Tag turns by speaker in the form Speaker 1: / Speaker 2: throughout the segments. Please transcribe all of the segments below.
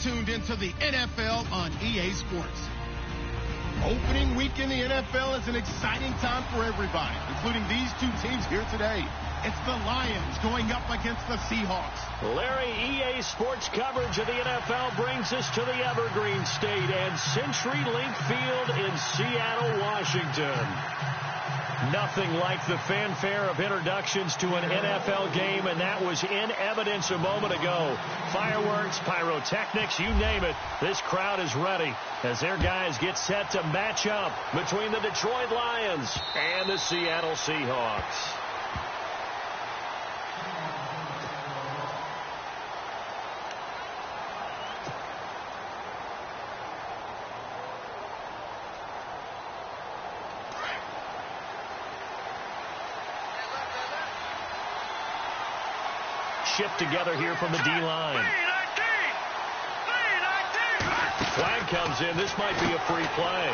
Speaker 1: tuned into the NFL on EA Sports. Opening week in the NFL is an exciting time for everybody, including these two teams here today. It's the Lions going up against the Seahawks.
Speaker 2: Larry, EA Sports coverage of the NFL brings us to the Evergreen State and CenturyLink Field in Seattle, Washington. Nothing like the fanfare of introductions to an NFL game, and that was in evidence a moment ago. Fireworks, pyrotechnics, you name it. This crowd is ready as their guys get set to match up between the Detroit Lions and the Seattle Seahawks. Shift together here from the D-line. Flag comes in. This might be a free play.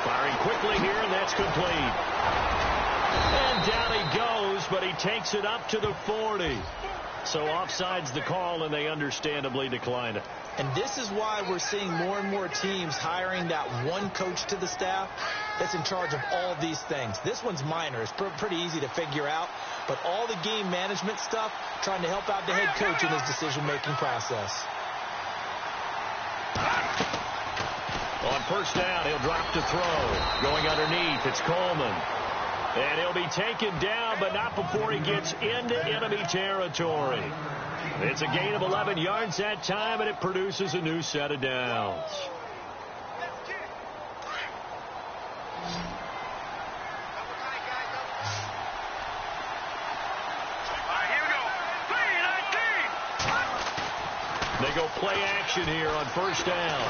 Speaker 2: Firing quickly here, and that's complete. And down he goes, but he takes it up to the 40. So offside's the call, and they understandably decline it.
Speaker 3: And this is why we're seeing more and more teams hiring that one coach to the staff that's in charge of all of these things. This one's minor. It's pretty easy to figure out. But all the game management stuff, trying to help out the head coach in his decision-making process.
Speaker 2: On first down, he'll drop to throw. Going underneath, it's Coleman. And he'll be taken down, but not before he gets into enemy territory. It's a gain of 11 yards that time, and it produces a new set of downs. They go play action here on first down.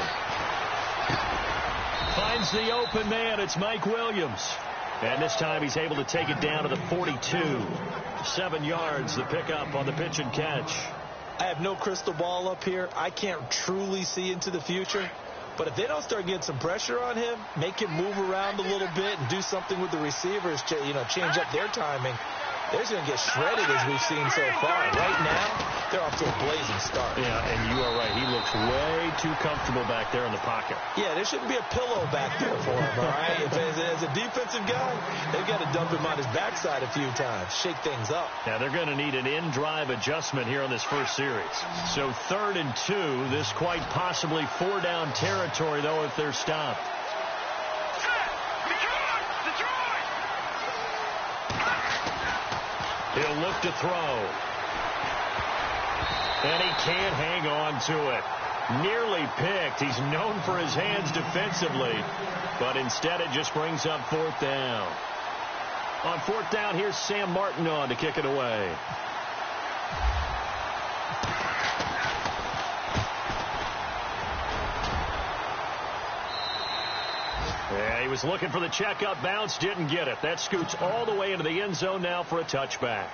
Speaker 2: Finds the open man. It's Mike Williams. And this time he's able to take it down to the 42. 7 yards, the pickup on the pitch and catch.
Speaker 3: I have no crystal ball up here. I can't truly see into the future. But if they don't start getting some pressure on him, make him move around a little bit and do something with the receivers, change up their timing, they're going to get shredded as we've seen so far. Right now, they're off to a blazing start.
Speaker 2: Yeah, and you are right. He looks way too comfortable back there in the pocket.
Speaker 3: Yeah, there shouldn't be a pillow back there for him, all right? As a defensive guy, they've got to dump him on his backside a few times, shake things up.
Speaker 2: Now, they're going to need an in-drive adjustment here on this first series. So 3rd and 2, this quite possibly 4-down territory, though, if they're stopped. He'll look to throw. And he can't hang on to it. Nearly picked. He's known for his hands defensively. But instead it just brings up 4th down. On 4th down, here's Sam Martin on to kick it away. Yeah, he was looking for the checkup bounce, didn't get it. That scoots all the way into the end zone now for a touchback.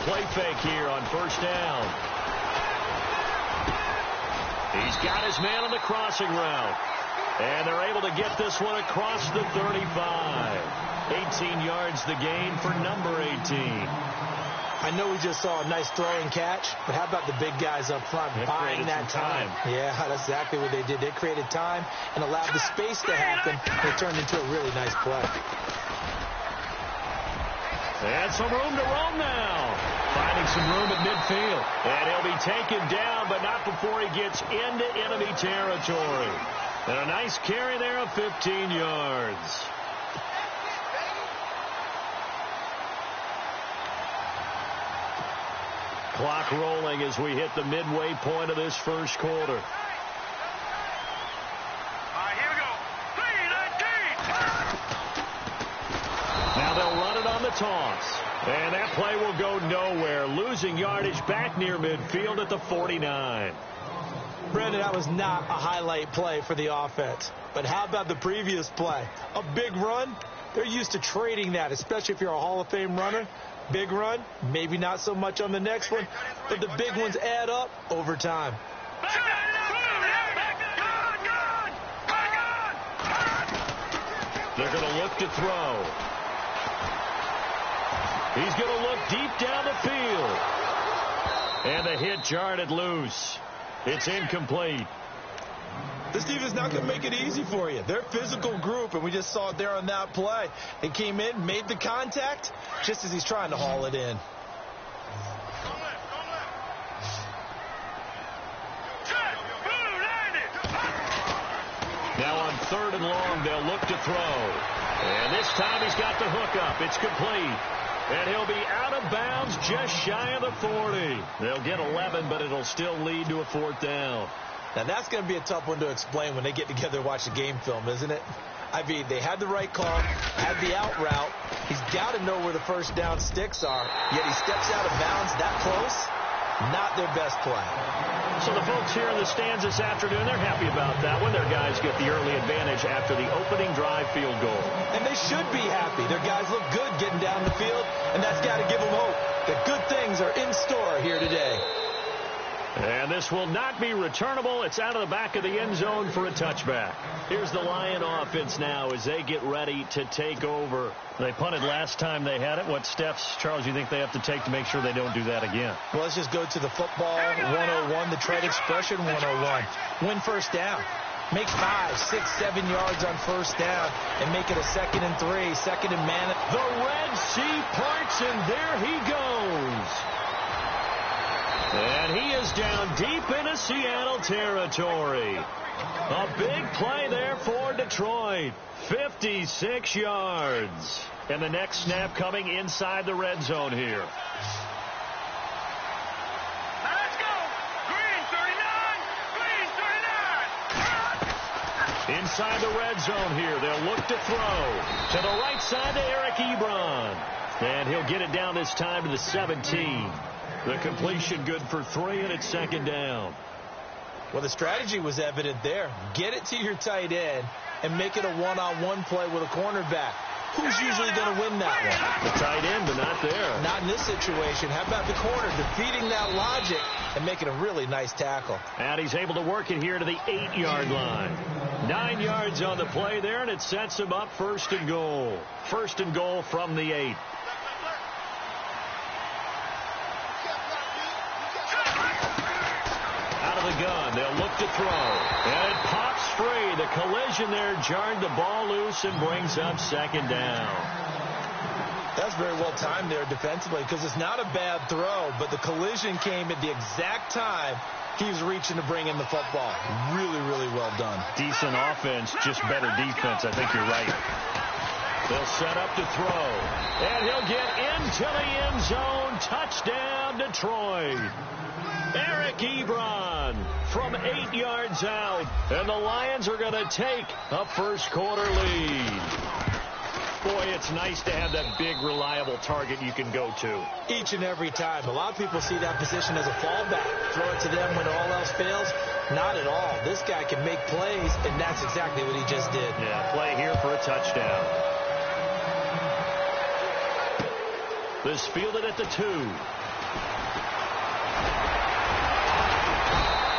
Speaker 2: Play fake here on first down. He's got his man on the crossing route. And they're able to get this one across the 35. 18 yards the gain for number 18.
Speaker 3: I know we just saw a nice throwing catch, but how about the big guys up front buying that time? Yeah, that's exactly what they did. They created time and allowed the space to happen. It turned into a really nice play.
Speaker 2: And some room to roam now. Finding some room at midfield. And he'll be taken down, but not before he gets into enemy territory. And a nice carry there of 15 yards. Clock rolling as we hit the midway point of this first quarter. Now they'll run it on the toss. And that play will go nowhere. Losing yardage back near midfield at the 49.
Speaker 3: Brandon, that was not a highlight play for the offense. But how about the previous play? A big run They're used to trading that, especially if you're a Hall of Fame runner. Big run, maybe not so much on the next one, but the big ones add up over time.
Speaker 2: They're going to look to throw. He's going to look deep down the field. And the hit jarred it loose. It's incomplete.
Speaker 3: This defense is not going to make it easy for you. They're a physical group, and we just saw it there on that play. They came in, made the contact, just as he's trying to haul it in.
Speaker 2: Now on 3rd and long, they'll look to throw. And this time he's got the hook up. It's complete. And he'll be out of bounds just shy of the 40. They'll get 11, but it'll still lead to a 4th down.
Speaker 3: Now, that's going to be a tough one to explain when they get together and watch the game film, isn't it? I mean, they had the right call, had the out route. He's got to know where the first down sticks are, yet he steps out of bounds that close. Not their best play.
Speaker 2: So the folks here in the stands this afternoon, they're happy about that one. Their guys get the early advantage after the opening drive field goal.
Speaker 3: And they should be happy. Their guys look good getting down the field, and that's got to give them hope that good things are in store here today.
Speaker 2: And this will not be returnable. It's out of the back of the end zone for a touchback. Here's the Lion offense now as they get ready to take over. They punted last time they had it. What steps, Charles, you think they have to take to make sure they don't do that again?
Speaker 3: Well, let's just go to the football 101, the trade expression 101. Win first down. Make 5, 6, 7 yards on first down and make it a 2nd and 3, 2nd and man.
Speaker 2: The Red Sea parts, and there he goes. And he is down deep into Seattle territory. A big play there for Detroit. 56 yards. And the next snap coming inside the red zone here.
Speaker 4: Let's go. Green 39. Green 39.
Speaker 2: Inside the red zone here. They'll look to throw. To the right side to Eric Ebron. And he'll get it down this time to the 17. The completion good for 3, and it's 2nd down.
Speaker 3: Well, the strategy was evident there. Get it to your tight end and make it a one-on-one play with a cornerback. Who's usually going to win that one?
Speaker 2: The tight end, but not there.
Speaker 3: Not in this situation. How about the corner defeating that logic and making a really nice tackle?
Speaker 2: And he's able to work it here to the 8-yard line. 9 yards on the play there, and it sets him up 1st and goal. 1st and goal from the 8. The gun. They'll look to throw. And it pops free. The collision there jarred the ball loose and brings up 2nd down.
Speaker 3: That's very well timed there defensively because it's not a bad throw, but the collision came at the exact time he was reaching to bring in the football. Really, really well done.
Speaker 2: Decent offense, just better defense. I think you're right. They'll set up to throw. And he'll get into the end zone. Touchdown, Detroit. Eric Ebron from 8 yards out. And the Lions are going to take a first-quarter lead. Boy, it's nice to have that big, reliable target you can go to.
Speaker 3: Each and every time. A lot of people see that position as a fallback. Throw it to them when all else fails. Not at all. This guy can make plays, and that's exactly what he just did.
Speaker 2: Yeah, play here for a touchdown. This fielded at the 2.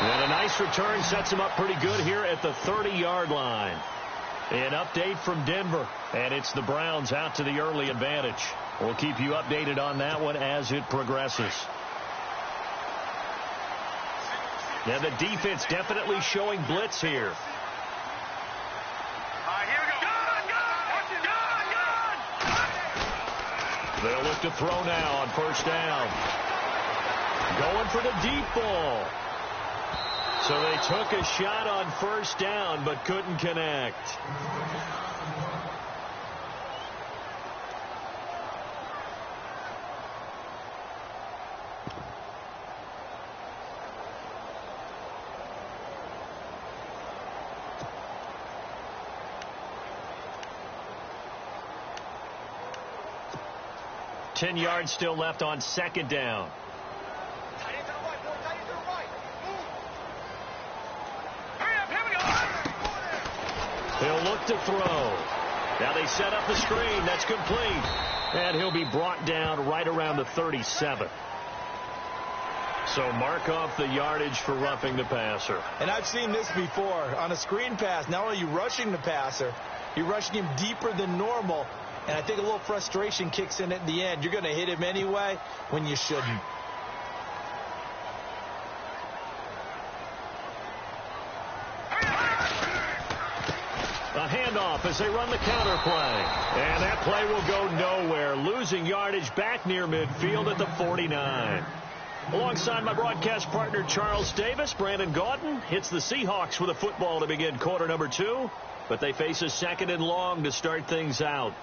Speaker 2: And a nice return sets him up pretty good here at the 30-yard line. An update from Denver, and it's the Browns out to the early advantage. We'll keep you updated on that one as it progresses. And the defense definitely showing blitz here.
Speaker 4: Here we go. Gun.
Speaker 2: They'll look to throw now on first down. Going for the deep ball. So they took a shot on first down, but couldn't connect. Ten yards still left on second down. He'll look to throw. Now they set up the screen. That's complete. And he'll be brought down right around the 37. So mark off the yardage for roughing the passer.
Speaker 3: And I've seen this before. On a screen pass, not only are you rushing the passer, you're rushing him deeper than normal. And I think a little frustration kicks in at the end. You're going to hit him anyway when you shouldn't.
Speaker 2: A handoff as they run the counter play. And that play will go nowhere. Losing yardage back near midfield at the 49. Alongside my broadcast partner Charles Davis, Brandon Gaudin hits the Seahawks with a football to begin quarter number 2. But they face a 2nd and long to start things out.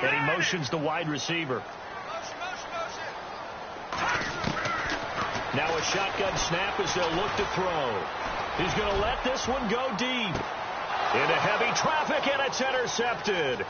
Speaker 2: And he motions the wide receiver. Now a shotgun snap as they'll look to throw. He's going to let this one go deep. Into heavy traffic, and it's intercepted.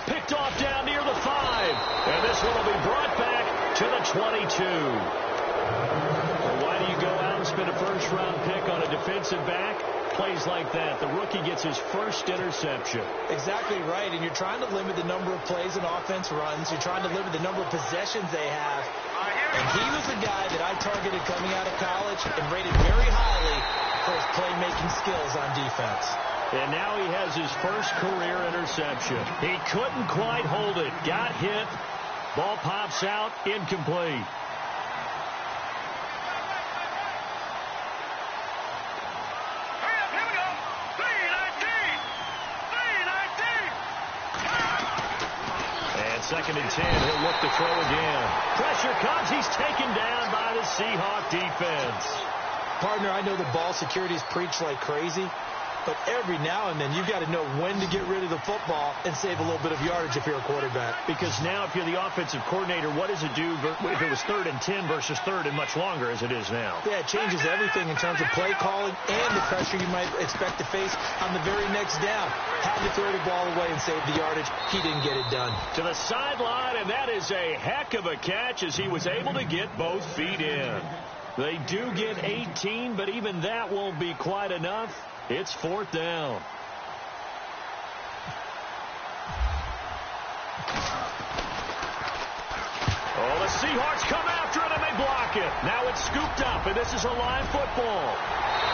Speaker 2: Picked off down near the 5. And this one will be brought back to the 22. Well, why do you go out and spend a first-round pick on a defensive back? Plays like that, the rookie gets his first interception.
Speaker 3: Exactly right, and you're trying to limit the number of plays an offense runs. You're trying to limit the number of possessions they have. And he was a guy that I targeted coming out of college and rated very highly for his playmaking skills on defense.
Speaker 2: And now he has his first career interception. He couldn't quite hold it. Got hit. Ball pops out. Incomplete. Second and 10, he'll look to throw again. Pressure comes, he's taken down by the Seahawk defense.
Speaker 3: Partner, I know the ball security is preached like crazy, but every now and then you've got to know when to get rid of the football and save a little bit of yardage if you're a quarterback.
Speaker 2: Because now if you're the offensive coordinator, what does it do if it was 3rd and 10 versus 3rd and much longer as it is now?
Speaker 3: Yeah, it changes everything in terms of play calling and the pressure you might expect to face on the very next down. Had to throw the ball away and save the yardage. He didn't get it done.
Speaker 2: To the sideline, and that is a heck of a catch as he was able to get both feet in. They do get 18, but even that won't be quite enough. It's 4th down. Oh, the Seahawks come after it, and they block it. Now it's scooped up, and this is a live football.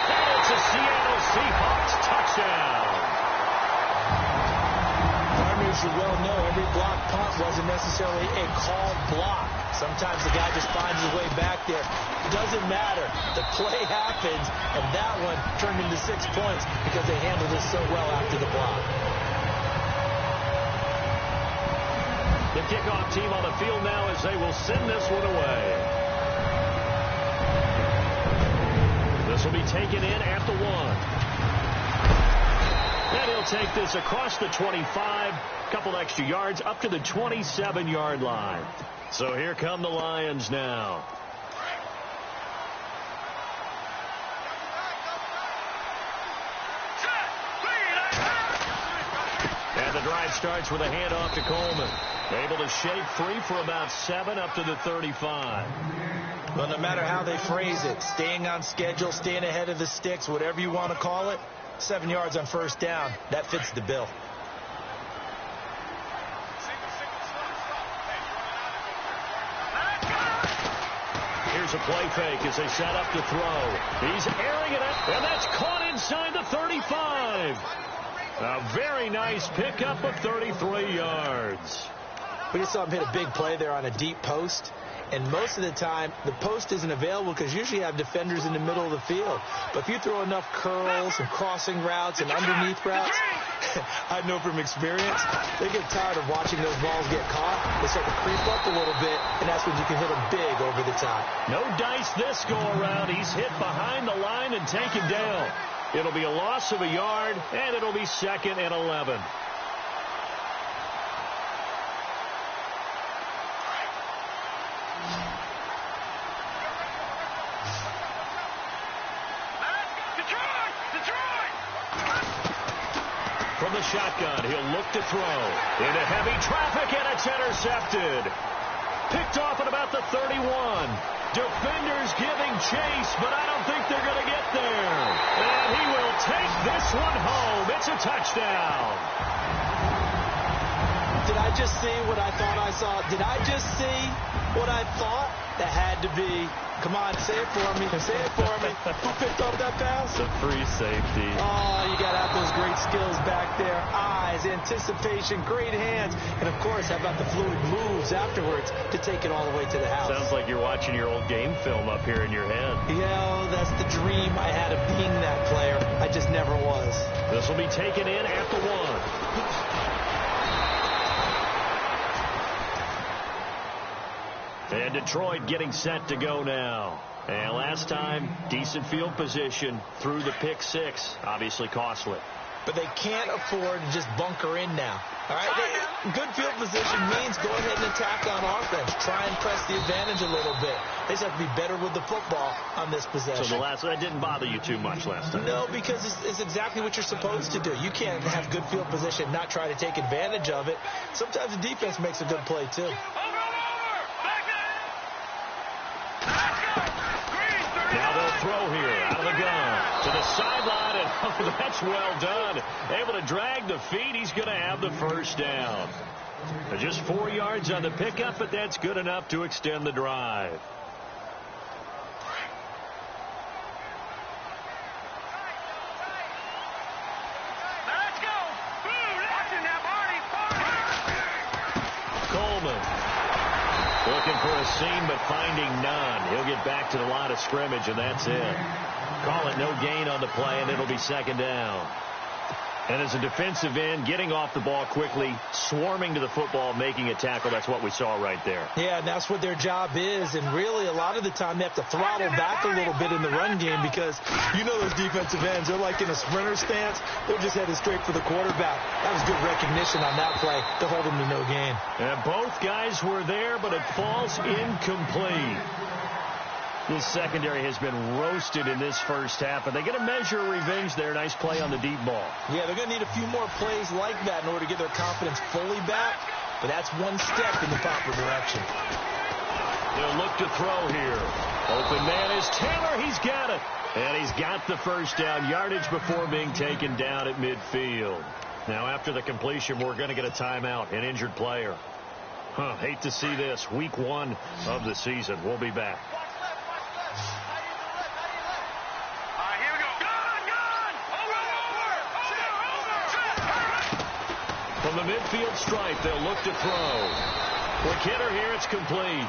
Speaker 2: And it's a Seattle Seahawks touchdown.
Speaker 3: As you well know, every block punt wasn't necessarily a called block. Sometimes the guy just finds his way back there. Doesn't matter. The play happens, and that one turned into 6 points because they handled it so well after the block.
Speaker 2: The kickoff team on the field now as they will send this one away. This will be taken in at the 1. And he'll take this across the 25, couple extra yards up to the 27-yard line. So here come the Lions now. And the drive starts with a handoff to Coleman. Able to shake free for about 7 up to the 35.
Speaker 3: Well, no matter how they phrase it, staying on schedule, staying ahead of the sticks, whatever you want to call it, 7 yards on first down, that fits the bill.
Speaker 2: Here's a play fake as they set up to throw. He's airing it up, and that's caught inside the 35. A very nice pickup of 33 yards.
Speaker 3: We just saw him hit a big play there on a deep post. And most of the time, the post isn't available because usually you have defenders in the middle of the field. But if you throw enough curls and crossing routes and underneath routes, I know from experience, they get tired of watching those balls get caught. They start to creep up a little bit, and that's when you can hit them big over the top.
Speaker 2: No dice this go-around. He's hit behind the line and taken down. It'll be a loss of a yard, and it'll be 2nd and 11. From the shotgun, he'll look to throw. Into heavy traffic, and it's intercepted. Picked off at about the 31. Defenders giving chase, but I don't think they're going to get there. And he will take this one home. It's a touchdown.
Speaker 3: Did I just see what I thought I saw? Did I just see what I thought? That had to be. Come on, say it for me. Say it for me. Who picked up that pass?
Speaker 5: The free safety.
Speaker 3: Oh, you got to have those great skills back there. Eyes, anticipation, great hands. And, of course, how about the fluid moves afterwards to take it all the way to the house?
Speaker 2: Sounds like you're watching your old game film up here in your head.
Speaker 3: Yeah, that's the dream I had of being that player. I just never was.
Speaker 2: This will be taken in at the 1. And Detroit getting set to go now. And last time, decent field position through the pick 6. Obviously costly.
Speaker 3: But they can't afford to just bunker in now. All right, good field position means go ahead and attack on offense. Try and press the advantage a little bit. They just have to be better with the football on this possession.
Speaker 2: So that didn't bother you too much last time?
Speaker 3: No, because it's exactly what you're supposed to do. You can't have good field position and not try to take advantage of it. Sometimes the defense makes a good play, too.
Speaker 2: Now they'll throw here out of the gun to the sideline, and oh, that's well done. Able to drag the feet. He's going to have the first down. Just 4 yards on the pickup, but that's good enough to extend the drive.
Speaker 4: Let's go. Watching that party.
Speaker 2: Coleman. Looking for a seam, but finding none. He'll get back to the line of scrimmage, and that's it. Call it no gain on the play, and it'll be second down. And as a defensive end, getting off the ball quickly, swarming to the football, making a tackle, that's what we saw right there.
Speaker 3: Yeah, and that's what their job is. And really, a lot of the time, they have to throttle back a little bit in the run game because you know those defensive ends, they're like in a sprinter stance. They're just headed straight for the quarterback. That was good recognition on that play to hold them to no gain.
Speaker 2: And both guys were there, but it falls incomplete. This secondary has been roasted in this first half, and they get a measure of revenge there. Nice play on the deep ball.
Speaker 3: Yeah, they're going to need a few more plays like that in order to get their confidence fully back, but that's one step in the proper direction.
Speaker 2: They'll look to throw here. Open man is Taylor. He's got it. And he's got the first down, yardage before being taken down at midfield. Now, after the completion, we're going to get a timeout, an injured player. Hate to see this. Week 1 of the season. We'll be back. From the midfield stripe, they'll look to throw. Quick hitter here, it's complete.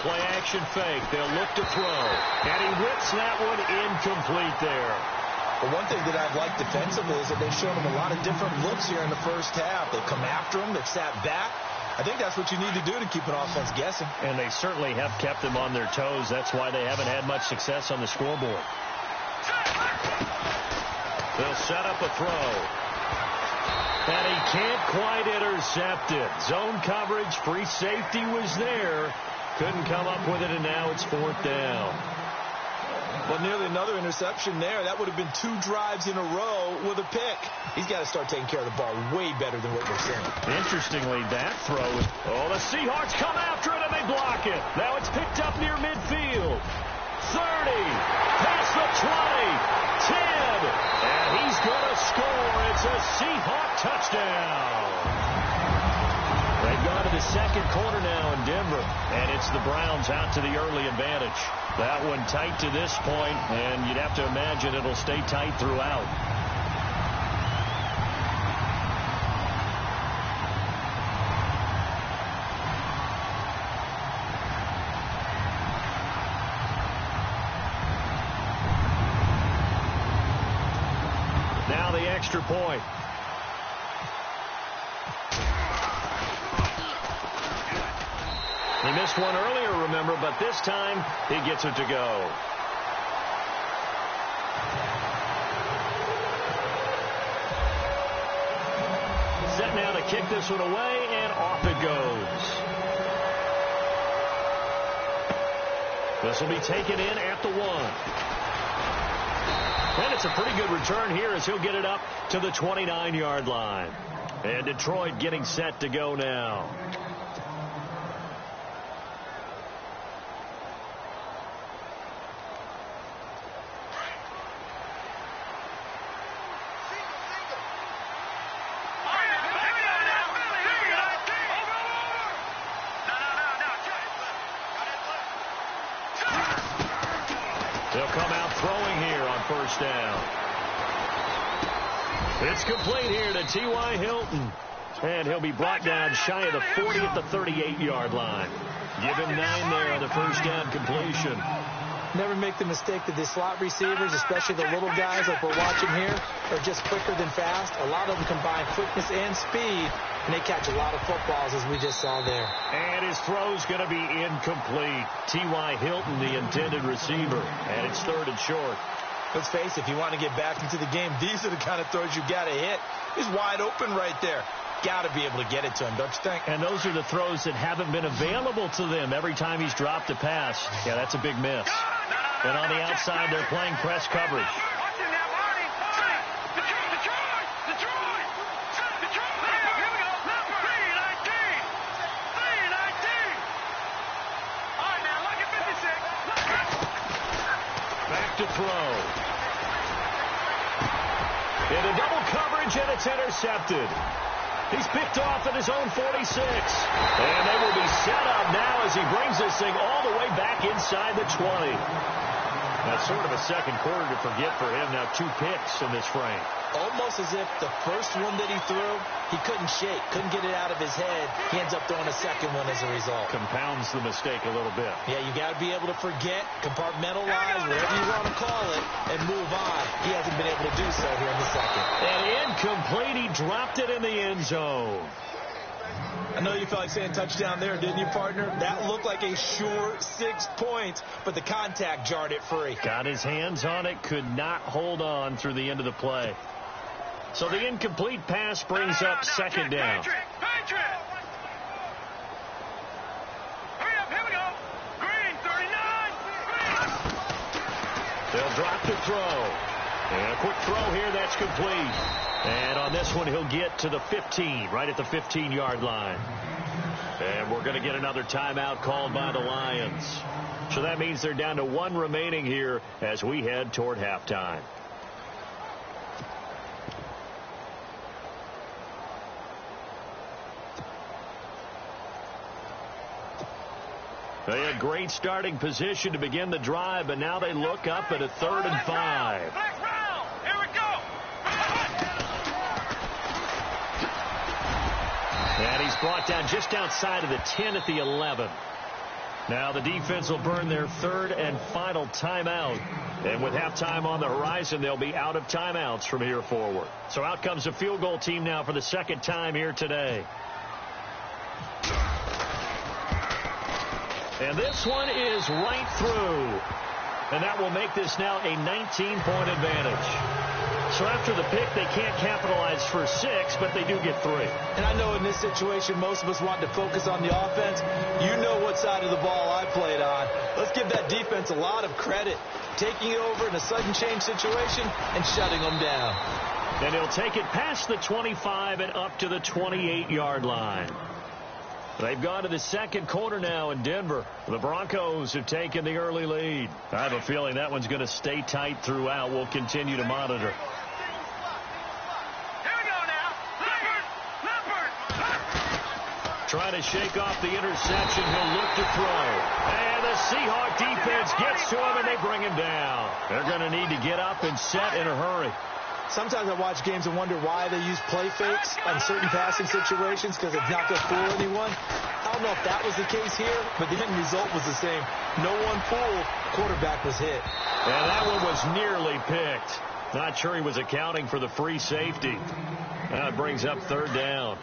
Speaker 2: Play-action fake. They'll look to throw. And he whips that one incomplete there.
Speaker 3: Well, one thing that I've liked defensively is that they've shown him a lot of different looks here in the first half. They've come after him. They've sat back. I think that's what you need to do to keep an offense guessing.
Speaker 2: And they certainly have kept them on their toes. That's why they haven't had much success on the scoreboard. They'll set up a throw. And he can't quite intercept it. Zone coverage, free safety was there. Couldn't come up with it, and now it's 4th down.
Speaker 3: Well, nearly another interception there. That would have been 2 drives in a row with a pick. He's got to start taking care of the ball way better than what we're seeing.
Speaker 2: Interestingly, that throw. Oh, the Seahawks come after it, and they block it. Now it's picked up near midfield. 30, past the 20, 10, and he's going to score. It's a Seahawk touchdown. They've gone to the second quarter now in Denver, and it's the Browns out to the early advantage. That one tight to this point, and you'd have to imagine it'll stay tight throughout. Now the extra point. He missed one earlier, remember, but this time he gets it to go. kick this one away, and off it goes. This will be taken in at the 1. And it's a pretty good return here as he'll get it up to the 29-yard line. And Detroit getting set to go now. They'll come out throwing here on first down. It's complete here to T.Y. Hilton. And he'll be brought down shy of the 40 at the 38-yard line. Give him 9 there on the first down completion.
Speaker 3: Never make the mistake that the slot receivers, especially the little guys like we're watching here, are just quicker than fast. A lot of them combine quickness and speed, and they catch a lot of footballs, as we just saw there.
Speaker 2: And his throw's going to be incomplete. T.Y. Hilton, the intended receiver, and it's 3rd and short.
Speaker 3: Let's face it, if you want to get back into the game, these are the kind of throws you got to hit. He's wide open right there. Got to be able to get it to him, don't you think?
Speaker 2: And those are the throws that haven't been available to them every time he's dropped a pass. Yeah, that's a big miss. And on the outside, they're playing press coverage. Back to throw. Into double coverage, and it's intercepted. He's picked off at his own 46. And they will be set up now as he brings this thing all the way back inside the 20. That's sort of a second quarter to forget for him. Now 2 picks in this frame.
Speaker 3: Almost as if the first one that he threw, he couldn't shake, couldn't get it out of his head. He ends up throwing a second one as a result.
Speaker 2: Compounds the mistake a little bit.
Speaker 3: Yeah, you got to be able to forget, compartmentalize, whatever you want to call it, and move on. He hasn't been able to do so here in the second.
Speaker 2: And incomplete. He dropped it in the end zone.
Speaker 3: I know you felt like saying touchdown there, didn't you, partner? That looked like a sure 6 points, but the contact jarred it free.
Speaker 2: Got his hands on it, could not hold on through the end of the play. So the incomplete pass brings up second down.
Speaker 4: Patrick! Hurry up, here we go. Green, 39.
Speaker 2: They'll drop the throw. And a quick throw here, that's complete. And on this one, he'll get to the 15, right at the 15-yard line. And we're going to get another timeout called by the Lions. So that means they're down to 1 remaining here as we head toward halftime. They had great starting position to begin the drive, but now they look up at a 3rd and 5.
Speaker 4: Here we go.
Speaker 2: And he's brought down just outside of the 10 at the 11. Now the defense will burn their 3rd and final timeout. And with halftime on the horizon, they'll be out of timeouts from here forward. So out comes the field goal team now for the 2nd time here today. And this one is right through. And that will make this now a 19-point advantage. So after the pick, they can't capitalize for 6, but they do get 3.
Speaker 3: And I know in this situation, most of us want to focus on the offense. You know what side of the ball I played on. Let's give that defense a lot of credit. Taking it over in a sudden change situation and shutting them down.
Speaker 2: And he'll take it past the 25 and up to the 28-yard line. They've gone to the second quarter now in Denver. The Broncos have taken the early lead. I have a feeling that one's going to stay tight throughout. We'll continue to monitor.
Speaker 4: Here we go now. Leopard.
Speaker 2: Trying to shake off the interception. He'll look to throw. And the Seahawk defense gets to him, and they bring him down. They're going to need to get up and set in a hurry.
Speaker 3: Sometimes I watch games and wonder why they use play fakes on certain passing situations because it's not going to fool anyone. I don't know if that was the case here, but the end result was the same. No one fooled. Quarterback was hit.
Speaker 2: And that one was nearly picked. Not sure he was accounting for the free safety. That brings up 3rd down.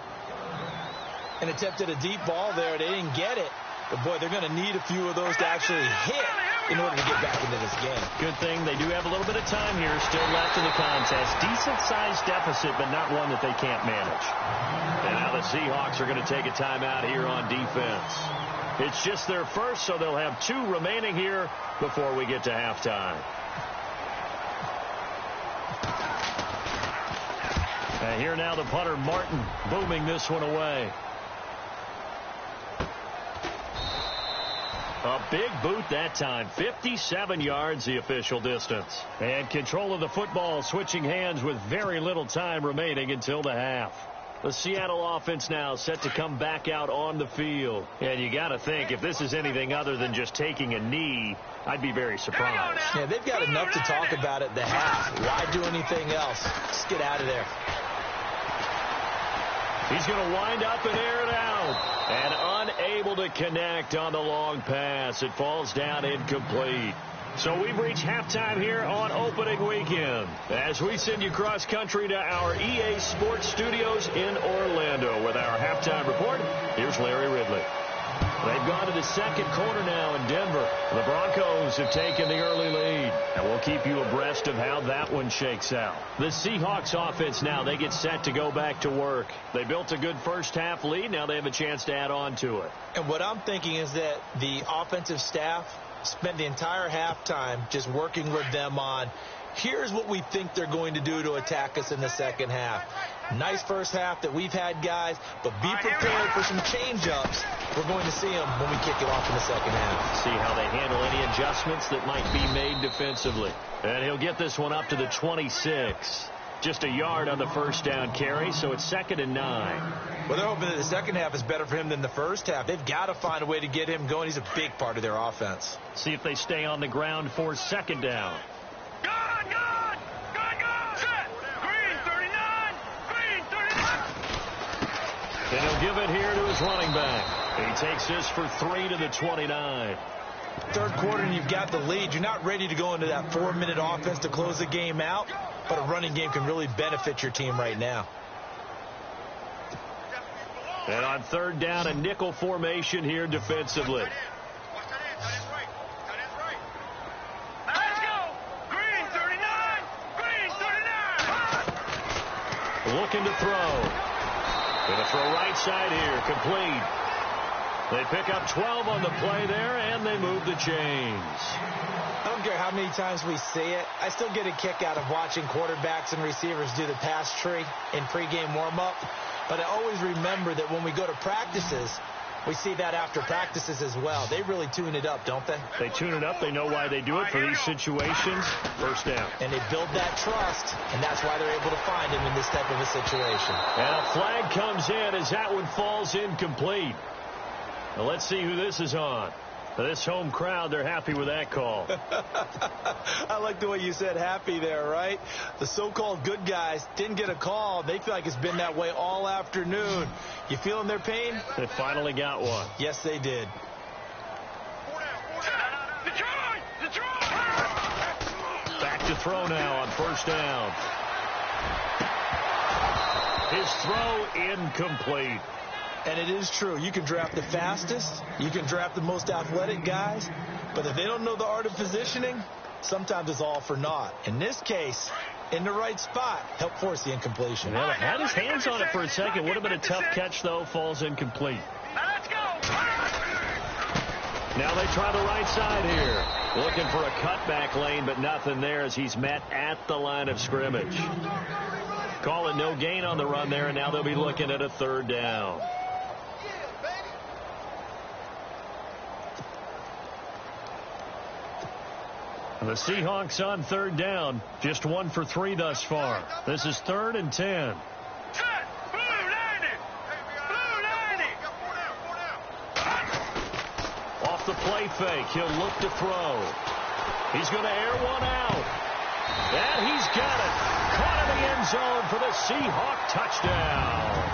Speaker 3: And attempted a deep ball there. They didn't get it. But, boy, they're going to need a few of those to actually hit in order to get back into this game.
Speaker 2: Good thing they do have a little bit of time here still left in the contest. Decent-sized deficit, but not one that they can't manage. And now the Seahawks are going to take a timeout here on defense. It's just their first, so they'll have 2 remaining here before we get to halftime. And here now the punter, Martin, booming this one away. A big boot that time. 57 yards the official distance. And control of the football switching hands with very little time remaining until the half. The Seattle offense now set to come back out on the field. And you got to think, if this is anything other than just taking a knee, I'd be very surprised.
Speaker 3: Yeah, they've got enough to talk about at the half. Why do anything else? Just get out of there.
Speaker 2: He's going to wind up and air it out. And unable to connect on the long pass. It falls down incomplete. So we've reached halftime here on opening weekend. As we send you cross-country to our EA Sports Studios in Orlando with our halftime report, here's Larry Ridley. They've gone to the second quarter now in Denver. The Broncos have taken the early lead, and we'll keep you abreast of how that one shakes out. The Seahawks offense now, they get set to go back to work. They built a good first-half lead. Now they have a chance to add on to it.
Speaker 3: And what I'm thinking is that the offensive staff spent the entire halftime just working with them on, here's what we think they're going to do to attack us in the second half. Nice first half that we've had, guys, but be prepared for some change-ups. We're going to see them when we kick it off in the second half.
Speaker 2: See how they handle any adjustments that might be made defensively. And he'll get this one up to the 26. Just a yard on the first down carry, so it's 2nd and 9.
Speaker 3: Well, they're hoping that the second half is better for him than the first half. They've got to find a way to get him going. He's a big part of their offense.
Speaker 2: See if they stay on the ground for 2nd down. And he'll give it here to his running back. He takes this for 3 to the 29.
Speaker 3: Third quarter and you've got the lead. You're not ready to go into that 4-minute offense to close the game out, but a running game can really benefit your team right now.
Speaker 2: And on 3rd down, a nickel formation here defensively. Looking to throw. Going to throw right side here, complete. They pick up 12 on the play there, and they move the chains.
Speaker 3: I don't care how many times we see it. I still get a kick out of watching quarterbacks and receivers do the pass tree in pregame warm-up. But I always remember that when we go to practices, we see that after practices as well. They really tune it up, don't they?
Speaker 2: They tune it up. They know why they do it for these situations. First down.
Speaker 3: And they build that trust, and that's why they're able to find him in this type of a situation.
Speaker 2: And a flag comes in as that one falls incomplete. Now let's see who this is on. This home crowd, they're happy with that call.
Speaker 3: I like the way you said happy there, right? The so-called good guys didn't get a call. They feel like it's been that way all afternoon. You feeling their pain?
Speaker 2: They finally got one.
Speaker 3: Yes, they did.
Speaker 2: Back to throw now on 1st down. His throw incomplete.
Speaker 3: And it is true. You can draft the fastest. You can draft the most athletic guys. But if they don't know the art of positioning, sometimes it's all for naught. In this case, in the right spot, help force the incompletion.
Speaker 2: Well, had his hands on it for a second. Would have been a tough catch, though. Falls incomplete.
Speaker 4: Let's go.
Speaker 2: Now they try the right side here. Looking for a cutback lane, but nothing there as he's met at the line of scrimmage. Call it no gain on the run there, and now they'll be looking at a 3rd down. The Seahawks on 3rd down. Just 1 for 3 thus far. This is 3rd and 10. Off the play fake, he'll look to throw. He's going to air one out. And he's got it. Caught in the end zone for the Seahawk touchdown.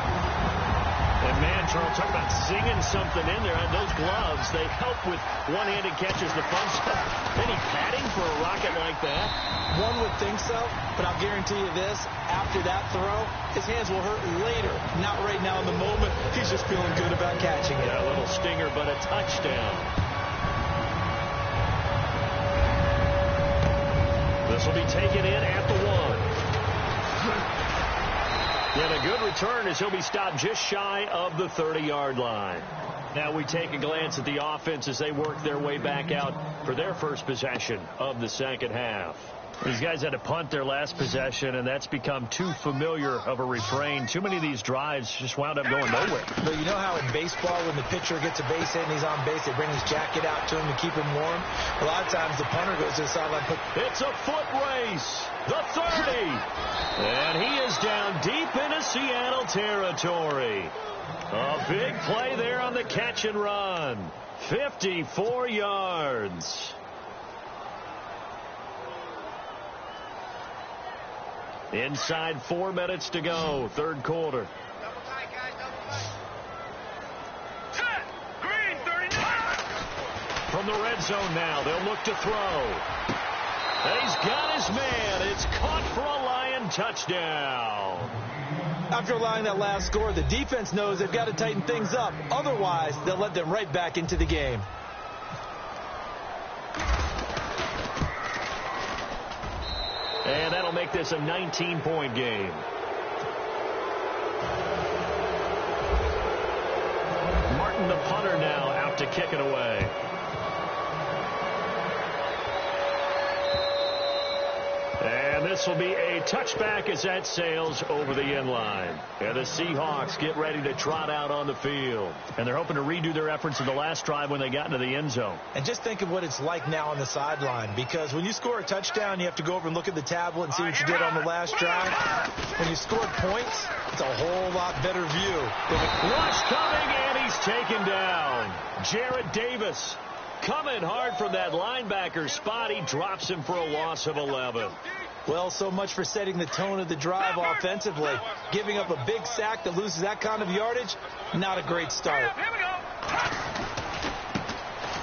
Speaker 2: And man, Charles, talk about singing something in there. And those gloves, they help with one-handed catches, the fun stuff. Any padding for a rocket like that?
Speaker 3: One would think so, but I'll guarantee you this. After that throw, his hands will hurt later. Not right now in the moment. He's just feeling good about catching it.
Speaker 2: Yeah, a little stinger, but a touchdown. This will be taken in at the 1. And a good return as he'll be stopped just shy of the 30-yard line. Now we take a glance at the offense as they work their way back out for their first possession of the second half. These guys had to punt their last possession, and that's become too familiar of a refrain. Too many of these drives just wound up going nowhere.
Speaker 3: But you know how in baseball, when the pitcher gets a base hit and he's on base, they bring his jacket out to him to keep him warm? A lot of times the punter goes to the sideline.
Speaker 2: It's a foot race. The 30. And he is down deep into Seattle territory. A big play there on the catch and run. 54 yards. Inside 4 minutes to go, third quarter.
Speaker 4: Double tight, guys, double tight. Set. Green, 39.
Speaker 2: From the red zone now, they'll look to throw. And he's got his man. It's caught for a Lion touchdown.
Speaker 3: After allowing that last score, the defense knows they've got to tighten things up. Otherwise, they'll let them right back into the game.
Speaker 2: And that'll make this a 19-point game. Martin, the punter, now out to kick it away. And this will be a touchback as that sails over the end line. And the Seahawks get ready to trot out on the field. And they're hoping to redo their efforts in the last drive when they got into the end zone.
Speaker 3: And just think of what it's like now on the sideline. Because when you score a touchdown, you have to go over and look at the tablet and see what you did on the last drive. When you score points, it's a whole lot better view.
Speaker 2: Rush coming, and he's taken down. Jarrett Davis coming hard from that linebacker spot. He drops him for a loss of 11.
Speaker 3: Well, so much for setting the tone of the drive offensively. Giving up a big sack that loses that kind of yardage, not a great start.
Speaker 4: Here we go.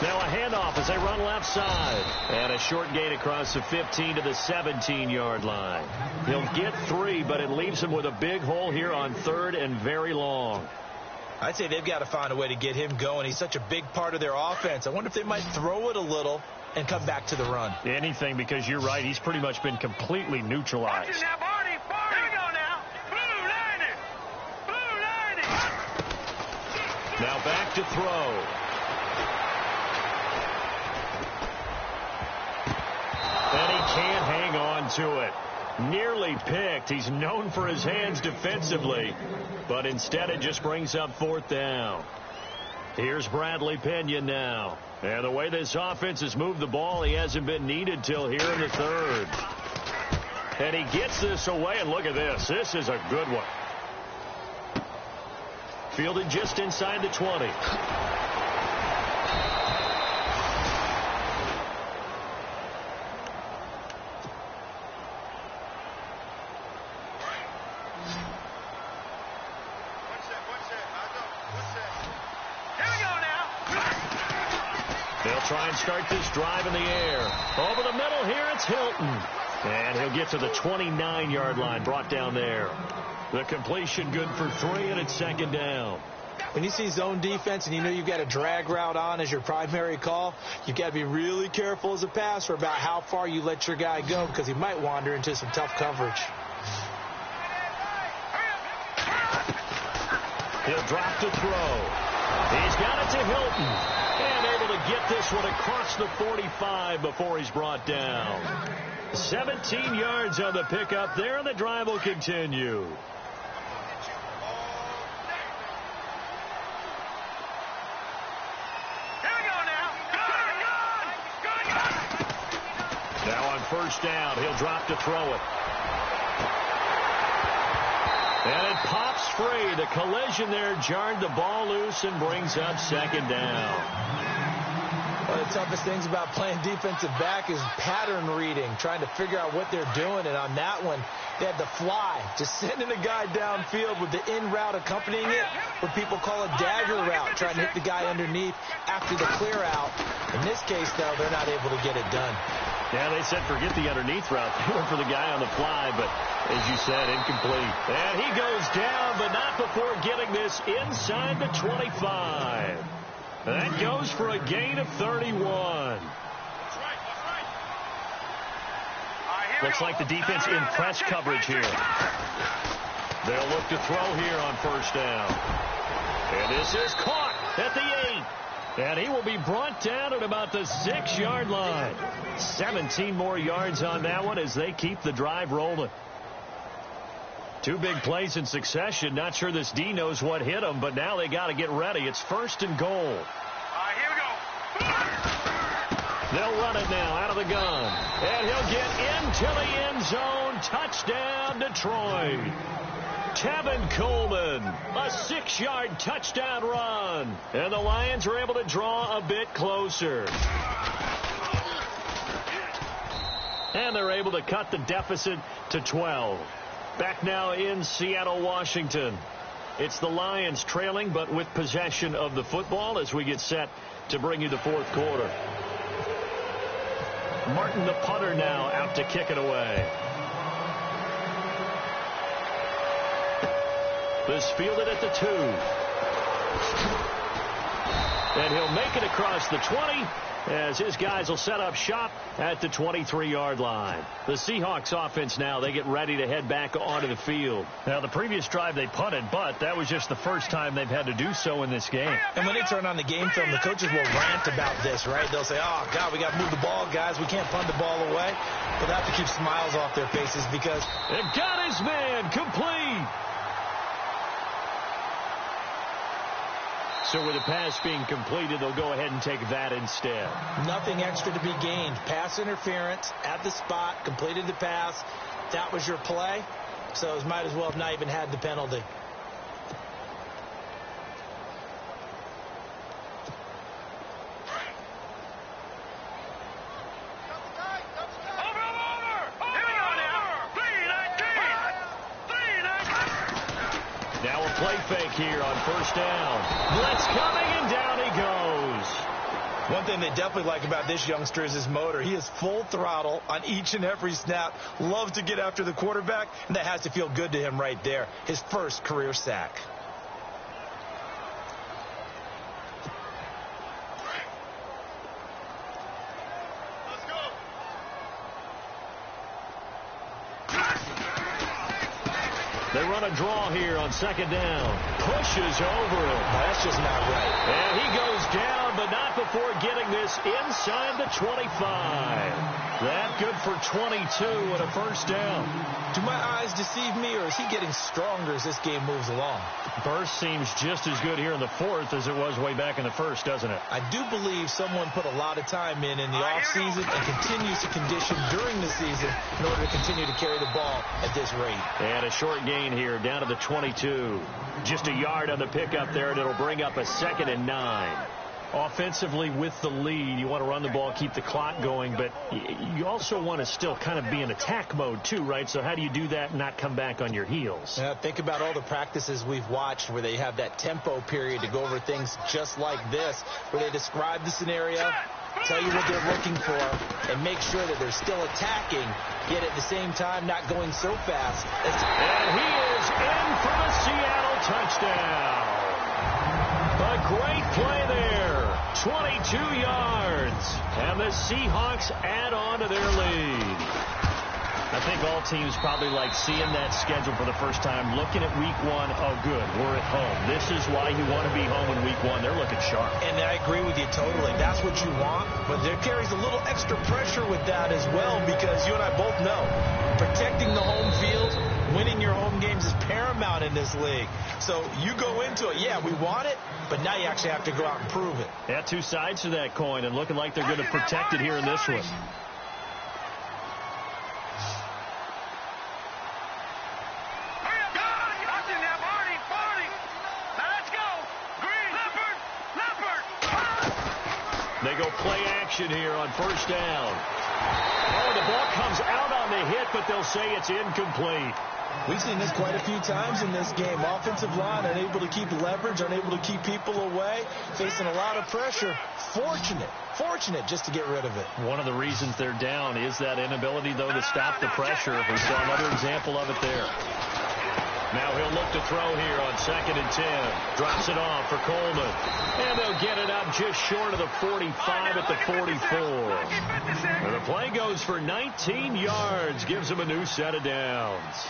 Speaker 2: Now a handoff as they run left side. And a short gain across the 15 to the 17-yard line. He'll get 3, but it leaves him with a big hole here on third and very long.
Speaker 3: I'd say they've got to find a way to get him going. He's such a big part of their offense. I wonder if they might throw it a little and come back to the run.
Speaker 2: Anything, because you're right. He's pretty much been completely neutralized.
Speaker 4: Watch it now, Barney. Here we go now. Blue lining. Blue lining.
Speaker 2: Now back to throw. And he can't hang on to it. Nearly picked. He's known for his hands defensively, but instead it just brings up fourth down. Here's Bradley Pinion now. And the way this offense has moved the ball, he hasn't been needed till here in the third. And he gets this away, and look at this. This is a good one. Fielded just inside the 20. Try and start this drive in the air. Over the middle here, it's Hilton. And he'll get to the 29-yard line, brought down there. The completion good for 3, and it's second down.
Speaker 3: When you see zone defense and you know you've got a drag route on as your primary call, you've got to be really careful as a passer about how far you let your guy go, because he might wander into some tough coverage.
Speaker 2: He'll drop to throw. He's got it to Hilton. And able to get this one across the 45 before he's brought down. 17 yards on the pickup there, and the drive will continue. Now on first down, he'll drop to throw it. And it pops free. The collision there jarred the ball loose and brings up second down.
Speaker 3: One of the toughest things about playing defensive back is pattern reading, trying to figure out what they're doing. And on that one, they had the fly, just sending a guy downfield with the in route accompanying it, what people call a dagger route, trying to hit the guy underneath after the clear out. In this case, though, they're not able to get it done.
Speaker 2: Yeah, they said forget the underneath route. They went for the guy on the fly, but as you said, incomplete. And he goes down, but not before getting this inside the 25. That goes for a gain of 31.
Speaker 4: That's right. That's right. All right,
Speaker 2: Looks like the defense in press coverage here. They'll look to throw here on first down. And this is caught at the 8. And he will be brought down at about the 6-yard line. 17 more yards on that one as they keep the drive rolling. 2 big plays in succession. Not sure this D knows what hit him, but now they got to get ready. It's 1st and goal.
Speaker 4: Here we go.
Speaker 2: They'll run it now out of the gun. And he'll get into the end zone. Touchdown, Detroit. Tevin Coleman, a 6-yard touchdown run. And the Lions are able to draw a bit closer. And they're able to cut the deficit to 12. Back now in Seattle, Washington. It's the Lions trailing, but with possession of the football as we get set to bring you the 4th quarter. Martin, the punter, now out to kick it away. This fielded at the 2. And he'll make it across the 20 as his guys will set up shop at the 23-yard line. The Seahawks offense now, they get ready to head back onto the field. Now, the previous drive they punted, but that was just the first time they've had to do so in this game.
Speaker 3: And when they turn on the game film, the coaches will rant about this, right? They'll say, oh, God, we got to move the ball, guys. We can't punt the ball away. But they have to keep smiles off their faces because
Speaker 2: they've got his man complete. So with the pass being completed, they'll go ahead and take that instead.
Speaker 3: Nothing extra to be gained. Pass interference at the spot, completed the pass. That was your play. So it might as well have not even had the penalty.
Speaker 2: Now a play fake here on first down. Blitz coming, and down he goes.
Speaker 3: One thing they definitely like about this youngster is his motor. He is full throttle on each and every snap. Loves to get after the quarterback, and that has to feel good to him right there. His first career sack.
Speaker 2: They run a draw here on second down. Pushes over him.
Speaker 3: That's just not right.
Speaker 2: And he goes down, but not before getting this inside the 25. That good for 22 and a first down.
Speaker 3: Do my eyes deceive me, or is he getting stronger as this game moves along?
Speaker 2: Burst seems just as good here in the 4th as it was way back in the 1st, doesn't it?
Speaker 3: I do believe someone put a lot of time in the offseason and continues to condition during the season in order to continue to carry the ball at this rate.
Speaker 2: And a short gain here down to the 22. Just a yard on the pickup there, and it'll bring up a 2nd and 9. Offensively with the lead, you want to run the ball, keep the clock going, but you also want to still kind of be in attack mode too, right? So how do you do that and not come back on your heels?
Speaker 3: Think about all the practices we've watched where they have that tempo period to go over things just like this, where they describe the scenario, tell you what they're looking for, and make sure that they're still attacking, yet at the same time not going so fast.
Speaker 2: And he is in for the Seattle touchdown. A great play there. 22 yards. And the Seahawks add on to their lead. I think all teams probably like seeing that schedule for the first time, looking at week 1. Oh, good, we're at home. This is why you want to be home in week 1. They're looking sharp.
Speaker 3: And I agree with you totally. That's what you want. But there carries a little extra pressure with that as well, because you and I both know protecting the home field, winning your home games is paramount in this league. So you go into it, yeah, we want it, but now you actually have to go out and prove it.
Speaker 2: Yeah, 2 sides to that coin, and looking like they're going to protect it here in this one. They go play action here on first down. Oh, the ball comes out on the hit, but they'll say it's incomplete.
Speaker 3: We've seen this quite a few times in this game. Offensive line unable to keep leverage, unable to keep people away, facing a lot of pressure. Fortunate just to get rid of it.
Speaker 2: One of the reasons they're down is that inability, though, to stop the pressure. We saw another example of it there. Now he'll look to throw here on 2nd and 10. Drops it off for Coleman. And they'll get it up just short of the 45 at the 44. And the play goes for 19 yards. Gives them a new set of downs.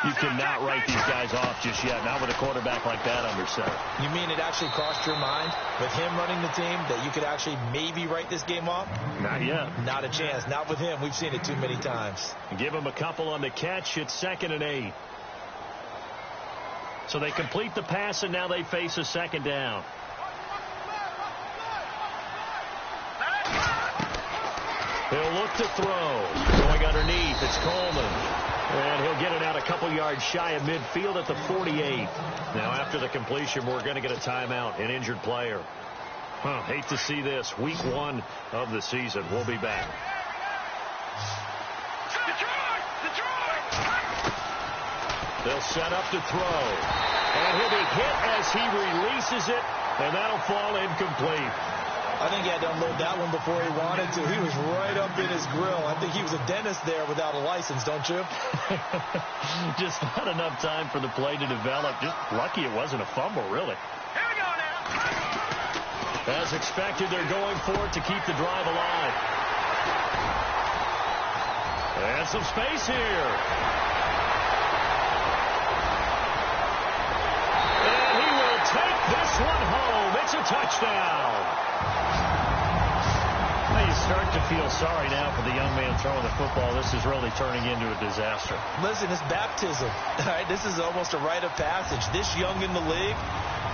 Speaker 2: You cannot write these guys off just yet. Not with a quarterback like that under center.
Speaker 3: You mean it actually crossed your mind with him running the team that you could actually maybe write this game off?
Speaker 2: Not yet.
Speaker 3: Not a chance. Not with him. We've seen it too many times.
Speaker 2: Give him a couple on the catch. It's 2nd and 8. So they complete the pass, and now they face a 2nd down. He'll look to throw. Going underneath, it's Coleman. And he'll get it out a couple yards shy of midfield at the 48. Now, after the completion, we're going to get a timeout, an injured player. Hate to see this. Week 1 of the season. We'll be back. They'll set up to throw. And he'll be hit as he releases it, and that'll fall incomplete.
Speaker 3: I think he had to unload that one before he wanted to. He was right up in his grill. I think he was a dentist there without a license, don't you?
Speaker 2: Just not enough time for the play to develop. Just lucky it wasn't a fumble, really.
Speaker 4: Here we go now.
Speaker 2: As expected, they're going for it to keep the drive alive. And some space here. And he will take this one home. It's a touchdown. You start to feel sorry now for the young man throwing the football. This is really turning into a disaster.
Speaker 3: Listen, it's baptism. All right, this is almost a rite of passage. This young in the league,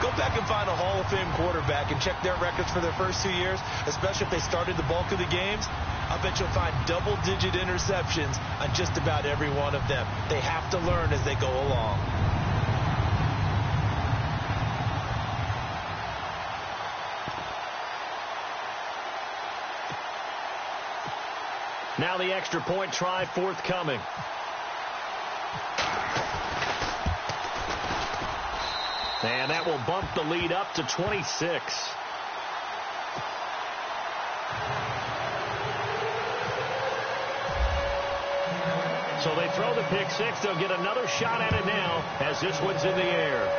Speaker 3: go back and find a Hall of Fame quarterback and check their records for their first 2 years, especially if they started the bulk of the games. I bet you'll find double-digit interceptions on just about every one of them. They have to learn as they go along.
Speaker 2: Now the extra point try forthcoming. And that will bump the lead up to 26. So they throw the pick six. They'll get another shot at it now as this one's in the air.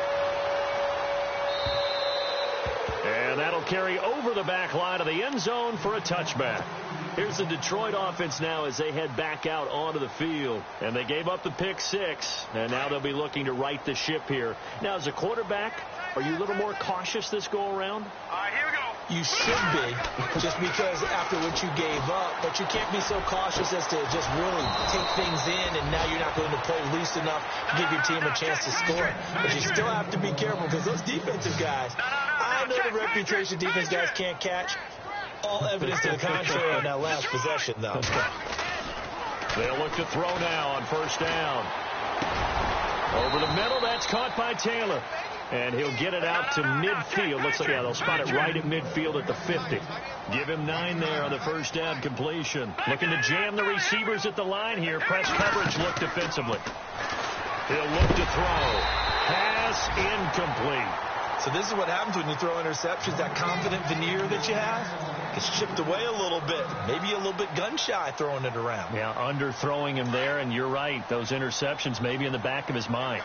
Speaker 2: And that'll carry over the back line of the end zone for a touchback. Here's the Detroit offense now as they head back out onto the field. And they gave up the pick six, and now they'll be looking to right the ship here. Now, as a quarterback, are you a little more cautious this go-around?
Speaker 4: All right, here we go.
Speaker 3: You should be, just because after what you gave up, but you can't be so cautious as to just really take things in, and now you're not going to play loose enough to give your team a chance to score. But you still have to be careful because those defensive guys, I know the reputation defense guys can't catch. All evidence to the contrary on that last possession, though.
Speaker 2: They'll look to throw now on first down. Over the middle, that's caught by Taylor. And he'll get it out to midfield. Looks like, yeah, they'll spot it right at midfield at the 50. Give him 9 there on the first down completion. Looking to jam the receivers at the line here. Press coverage look defensively. He'll look to throw. Pass incomplete.
Speaker 3: So this is what happens when you throw interceptions. That confident veneer that you have gets chipped away a little bit. Maybe a little bit gun-shy throwing it around.
Speaker 2: Yeah, underthrowing him there, and you're right. Those interceptions maybe in the back of his mind.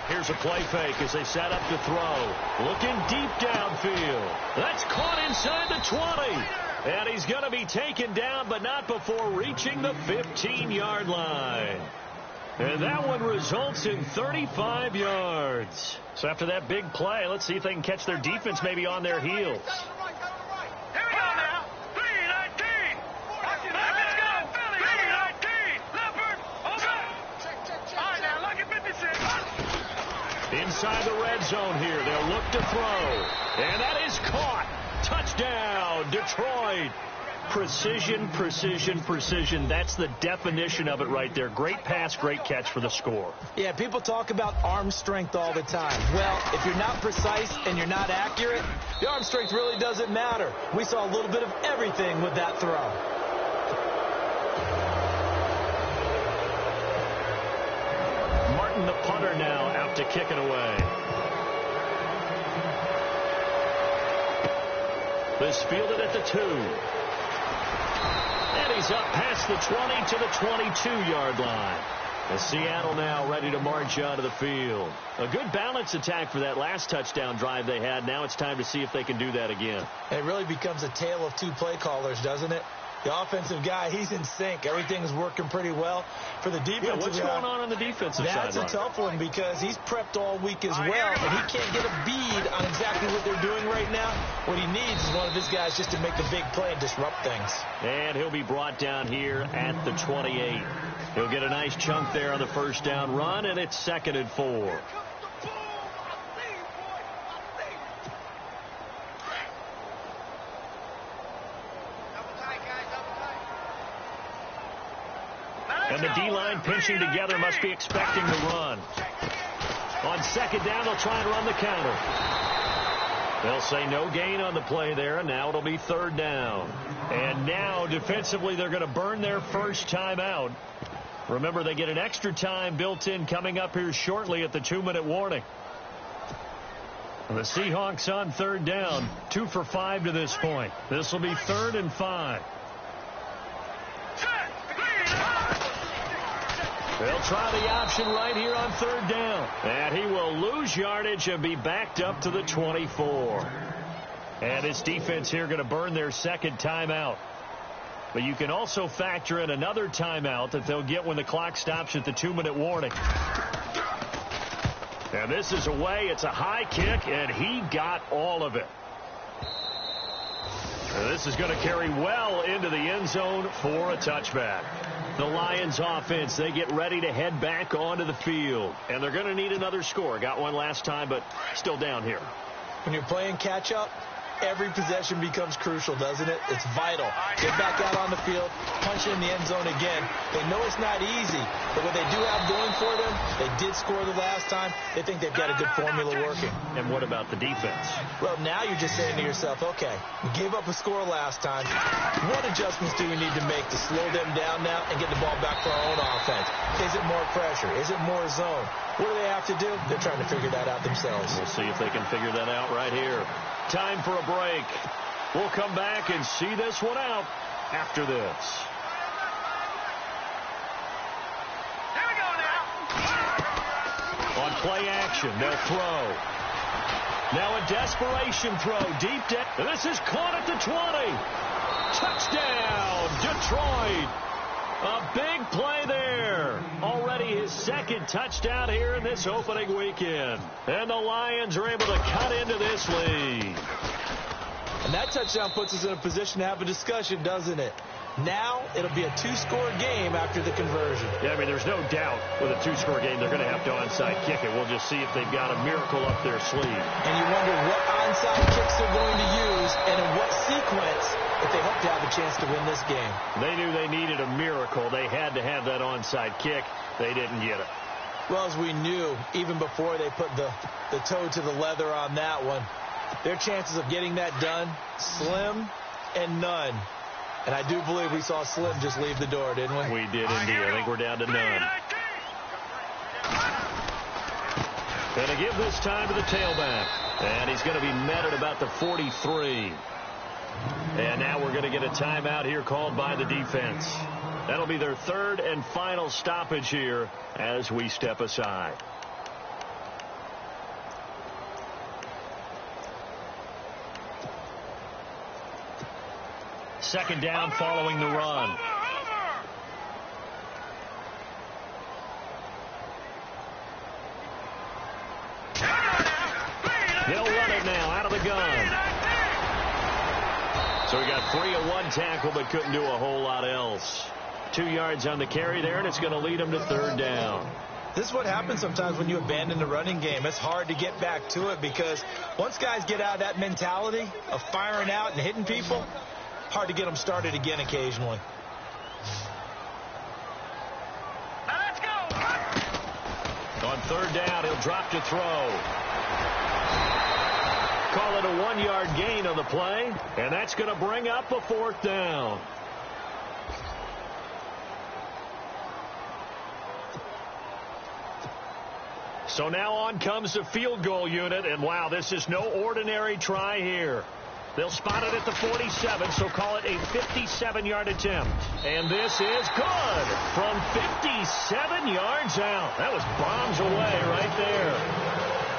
Speaker 2: Here's a play fake as they set up to throw. Looking deep downfield. That's caught inside the 20. And he's going to be taken down, but not before reaching the 15-yard line. And that one results in 35 yards. So after that big play, let's see if they can catch their defense maybe on their heels.
Speaker 4: Here we go now. 319. Let's go, Philly. 319. Leopard. Over. All right, now, look at 56.
Speaker 2: Inside the red zone here. They'll look to throw. And that is caught. Touchdown, Detroit. Precision, precision, precision. That's the definition of it right there. Great pass, great catch for the score.
Speaker 3: Yeah, people talk about arm strength all the time. Well, if you're not precise and you're not accurate, the arm strength really doesn't matter. We saw a little bit of everything with that throw.
Speaker 2: Martin, the punter, now out to kick it away. This fielded at the 2. And he's up past the 20 to the 22-yard line. And Seattle now ready to march onto the field. A good balance attack for that last touchdown drive they had. Now it's time to see if they can do that again.
Speaker 3: It really becomes a tale of two play callers, doesn't it? The offensive guy, he's in sync. Everything's working pretty well. For the defensive guy,
Speaker 2: what's going on the defensive side?
Speaker 3: That's a tough one because he's prepped all week as well, and he can't get a bead on exactly what they're doing right now. What he needs is one of his guys just to make the big play and disrupt things.
Speaker 2: And he'll be brought down here at the 28. He'll get a nice chunk there on the first down run, and it's 2nd and 4. And the D-line pinching together must be expecting the run. On 2nd down, they'll try and run the counter. They'll say no gain on the play there, and now it'll be 3rd down. And now, defensively, they're going to burn their first time out. Remember, they get an extra time built in coming up here shortly at the 2-minute warning. And the Seahawks on 3rd down, 2 for 5 to this point. This will be 3rd and 5. They'll try the option right here on 3rd down. And he will lose yardage and be backed up to the 24. And his defense here going to burn their 2nd timeout. But you can also factor in another timeout that they'll get when the clock stops at the 2-minute warning. And this is away. It's a high kick, and he got all of it. And this is going to carry well into the end zone for a touchback. The Lions offense, they get ready to head back onto the field. And they're going to need another score. Got one last time, but still down here.
Speaker 3: When you're playing catch-up, every possession becomes crucial, doesn't it? It's vital. Get back out on the field, punch in the end zone again. They know it's not easy, but what they do have going for them, they did score the last time. They think they've got a good formula working.
Speaker 2: And what about the defense?
Speaker 3: Well, now you're just saying to yourself, okay, we gave up a score last time. What adjustments do we need to make to slow them down now and get the ball back for our own offense? Is it more pressure? Is it more zone? What do they have to do? They're trying to figure that out themselves.
Speaker 2: We'll see if they can figure that out right here. Time for a break. We'll come back and see this one out after this.
Speaker 4: Here we go now.
Speaker 2: On play action, they'll throw. Now a desperation throw deep down. This is caught at the 20. Touchdown, Detroit. A big play there. Already his 2nd touchdown here in this opening weekend. And the Lions are able to cut into this lead.
Speaker 3: And that touchdown puts us in a position to have a discussion, doesn't it? Now it'll be a 2-score game after the conversion.
Speaker 2: Yeah, I mean, there's no doubt with a 2-score game they're going to have to onside kick it. We'll just see if they've got a miracle up their sleeve.
Speaker 3: And you wonder what onside kicks they're going to use and in what sequence if they hope to have a chance to win this game.
Speaker 2: They knew they needed a miracle. They had to have that onside kick. They didn't get it.
Speaker 3: Well, as we knew, even before they put the toe to the leather on that one, their chances of getting that done, slim and none. And I do believe we saw Slim just leave the door, didn't we?
Speaker 2: We did indeed. I think we're down to none. And to give this time to the tailback. And he's going to be met at about the 43. And now we're going to get a timeout here called by the defense. That'll be their 3rd and final stoppage here as we step aside. Second down following the run. They'll run it now out of the gun. So we got 3 at 1 tackle, but couldn't do a whole lot else. 2 yards on the carry there, and it's going to lead them to 3rd down.
Speaker 3: This is what happens sometimes when you abandon the running game. It's hard to get back to it because once guys get out of that mentality of firing out and hitting people, hard to get them started again occasionally.
Speaker 4: Now let's go.
Speaker 2: On 3rd down, he'll drop to throw. Call it a 1-yard gain on the play, and that's going to bring up a 4th down. So now on comes the field goal unit, and wow, this is no ordinary try here. They'll spot it at the 47, so call it a 57-yard attempt. And this is good from 57 yards out. That was bombs away right there.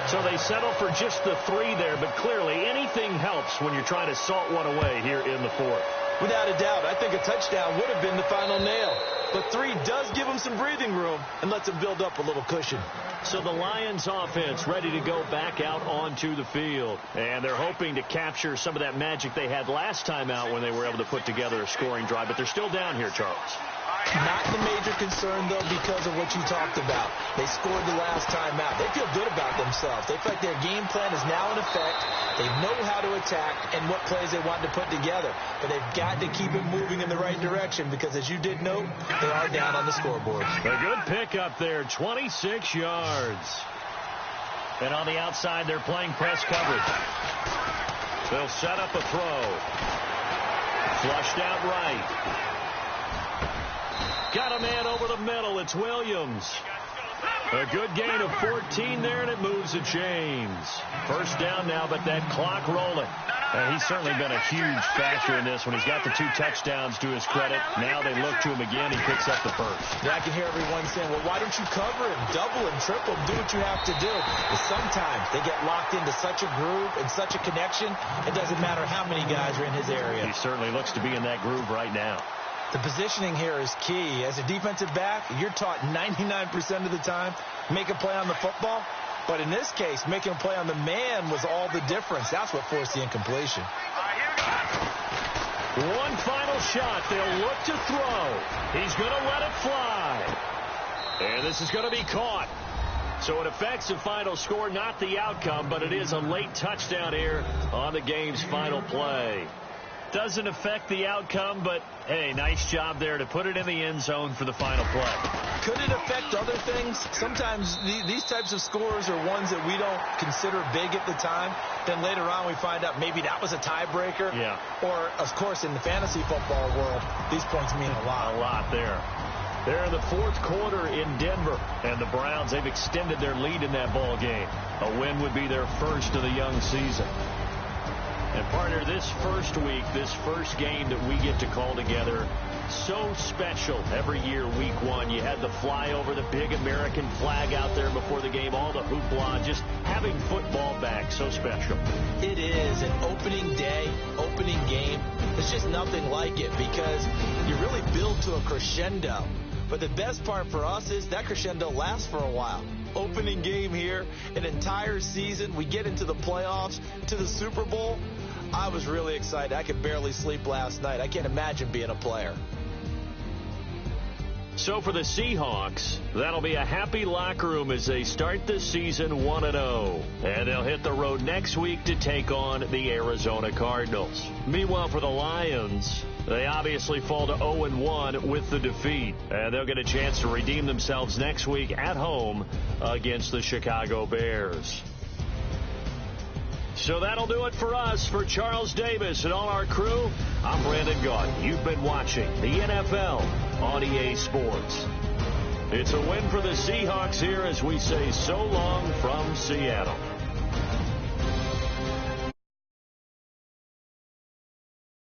Speaker 2: So they settle for just the 3 there, but clearly anything helps when you're trying to salt one away here in the 4th.
Speaker 3: Without a doubt, I think a touchdown would have been the final nail. But 3 does give them some breathing room and lets them build up a little cushion.
Speaker 2: So the Lions offense ready to go back out onto the field. And they're hoping to capture some of that magic they had last time out when they were able to put together a scoring drive. But they're still down here, Charles.
Speaker 3: Not the major concern, though, because of what you talked about. They scored the last time out. They feel good about themselves. They feel like their game plan is now in effect. They know how to attack and what plays they want to put together. But they've got to keep it moving in the right direction because, as you did note, they are down on the scoreboard.
Speaker 2: A good pickup there, 26 yards. And on the outside, they're playing press coverage. They'll set up a throw. Flushed out right. Got a man over the middle. It's Williams. A good gain of 14 there, and it moves to James. First down now, but that clock rolling. He's certainly been a huge factor in this one. He's got the 2 touchdowns to his credit. Now they look to him again. He picks up the first.
Speaker 3: Yeah, I can hear everyone saying, well, why don't you cover him, double him, triple him, do what you have to do. But sometimes they get locked into such a groove and such a connection, it doesn't matter how many guys are in his area.
Speaker 2: He certainly looks to be in that groove right now.
Speaker 3: The positioning here is key. As a defensive back, you're taught 99% of the time, make a play on the football. But in this case, making a play on the man was all the difference. That's what forced the incompletion.
Speaker 2: One final shot. They'll look to throw. He's going to let it fly. And this is going to be caught. So it affects the final score, not the outcome, but it is a late touchdown here on the game's final play. Doesn't affect the outcome, but, hey, nice job there to put it in the end zone for the final play.
Speaker 3: Could it affect other things? Sometimes these types of scores are ones that we don't consider big at the time. Then later on we find out maybe that was a tiebreaker.
Speaker 2: Yeah.
Speaker 3: Or, of course, in the fantasy football world, these points mean a lot.
Speaker 2: A lot there. They're in the 4th quarter in Denver, and the Browns, they've extended their lead in that ball game. A win would be their first of the young season. And, partner, this first week, this first game that we get to call together, so special every year, week 1. You had the flyover, the big American flag out there before the game, all the hoopla, just having football back, so special.
Speaker 3: It is an opening day, opening game. There's just nothing like it because you really build to a crescendo. But the best part for us is that crescendo lasts for a while. Opening game here, an entire season. We get into the playoffs, to the Super Bowl. I was really excited. I could barely sleep last night. I can't imagine being a player.
Speaker 2: So for the Seahawks, that'll be a happy locker room as they start the season 1-0. And they'll hit the road next week to take on the Arizona Cardinals. Meanwhile, for the Lions, they obviously fall to 0-1 with the defeat. And they'll get a chance to redeem themselves next week at home against the Chicago Bears. So that'll do it for us. For Charles Davis and all our crew, I'm Brandon Gaudin. You've been watching the NFL on EA Sports. It's a win for the Seahawks here as we say so long from Seattle.